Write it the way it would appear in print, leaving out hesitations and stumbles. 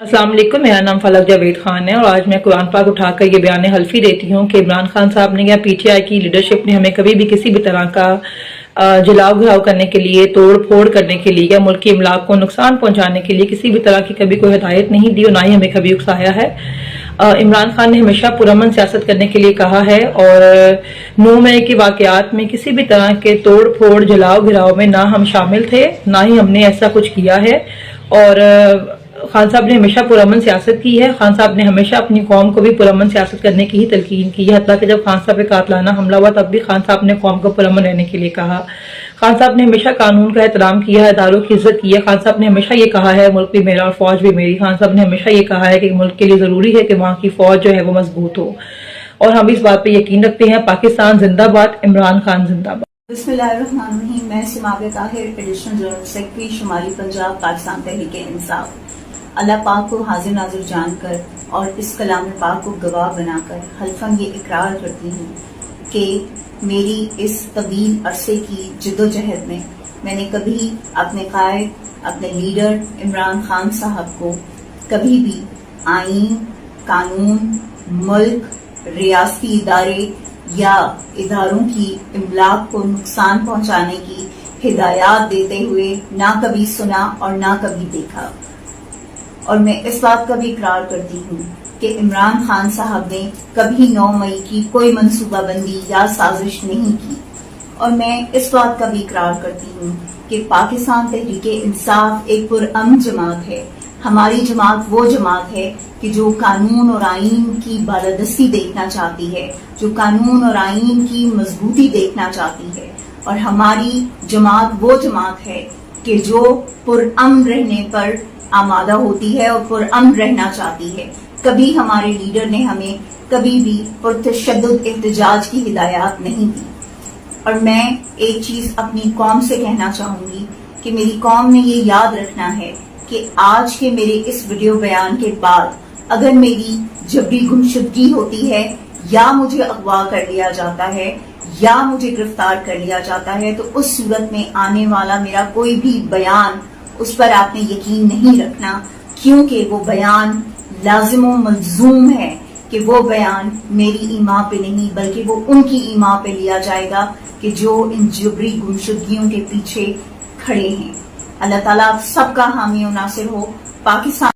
अस्सलाम वालेकुम, मेरा नाम फलक जावेद खान है और आज मैं कुरान पाक उठाकर ये बयान हल्फी देती हूँ कि इमरान खान साहब ने या पीटीआई की लीडरशिप ने हमें कभी भी किसी भी तरह का जलाव घिराव करने के लिए, तोड़ फोड़ करने के लिए या मुल्क की इमलाक को नुकसान पहुंचाने के लिए किसी भी तरह की कभी कोई हिदायत नहीं दी और ना ही हमें कभी उकसाया है। इमरान खान ने हमेशा पुरअमन सियासत करने के लिए कहा है और 9 मई के वाकयात में किसी भी तरह के तोड़ फोड़ जलाव घिराव में ना हम शामिल थे, ना ही हमने ऐसा कुछ किया है। और खान साहब ने हमेशा पुरअमन सियासत की है। खान साहब ने हमेशा अपनी कौम को भी पुरअमन सियासत करने की ही तलकीन की है। हत्ता कि जब खान साहब पे कातलाना हमला हुआ तब भी खान साहब ने कौम को पुरअमन रहने के लिए कहा। खान साहब ने हमेशा कानून का एहतराम किया है, इदारों की इज्जत की है। खान साहब ने हमेशा ये कहा है मुल्क भी मेरा और फौज भी मेरी। खान साहब ने हमेशा ये कहा है कि मुल्क के लिए जरूरी है कि वहाँ की फौज जो है वो मजबूत हो और हम इस बात पे यकीन रखते हैं। पाकिस्तान जिंदाबाद, इमरान खान जिंदाबाद। बिस्मिल्लाहिर्रहमानिर्रहीम। मैं Seemab Tahir, additional general secretary शुमाली पंजाब पाकिस्तान तहरीक-ए-इंसाफ। अल्लाह पाक को हाजिर नाजिर जानकर और इस कलाम पाक को गवाह बनाकर हल्फन ये इकरार करती हूँ कि मेरी इस तवील अरसे की जिद्दोजहद में मैंने कभी अपने कायद, अपने लीडर इमरान खान साहब को कभी भी आईन, कानून, मुल्क, रियासती इदारे या इदारों की इमलाक को नुकसान पहुंचाने की हिदायत देते हुए ना कभी सुना और ना कभी देखा। और मैं इस बात का भी इकरार करती हूँ कि इमरान खान साहब ने कभी 9 मई की कोई मंसूबाबंदी या साजिश नहीं की। और मैं इस बात का भी इकरार करती हूँ कि पाकिस्तान तहरीक-ए-इंसाफ एक पुरअमन जमात है। हमारी जमात वो जमात है कि जो कानून और आईन की बालादस्ती देखना चाहती है, जो कानून और आईन की मजबूती देखना चाहती है। और हमारी जमात वो जमात है कि जो पुरअमन रहने पर आमादा होती है और पुरअमन रहना चाहती है। कभी हमारे लीडर ने हमें कभी भी पुरतशद्दुद एहतजाज की हिदायत नहीं दी। और मैं एक चीज अपनी कौम से कहना चाहूंगी कि मेरी कौम ने ये याद रखना है कि आज के मेरे इस वीडियो बयान के बाद अगर मेरी जबरी गुमशुदगी होती है या मुझे अगवा कर लिया जाता है या मुझे गिरफ्तार कर लिया जाता है तो उस सूरत में आने वाला मेरा कोई भी बयान उस पर आपने यकीन नहीं रखना, क्योंकि वो बयान लाजिम व मलजूम है कि वो बयान मेरी ईमा पे नहीं बल्कि वो उनकी ईमा पे लिया जाएगा कि जो इन जबरी गुमशुदगियों के पीछे खड़े हैं। अल्लाह ताला सबका हामी और नासिर हो। पाकिस्तान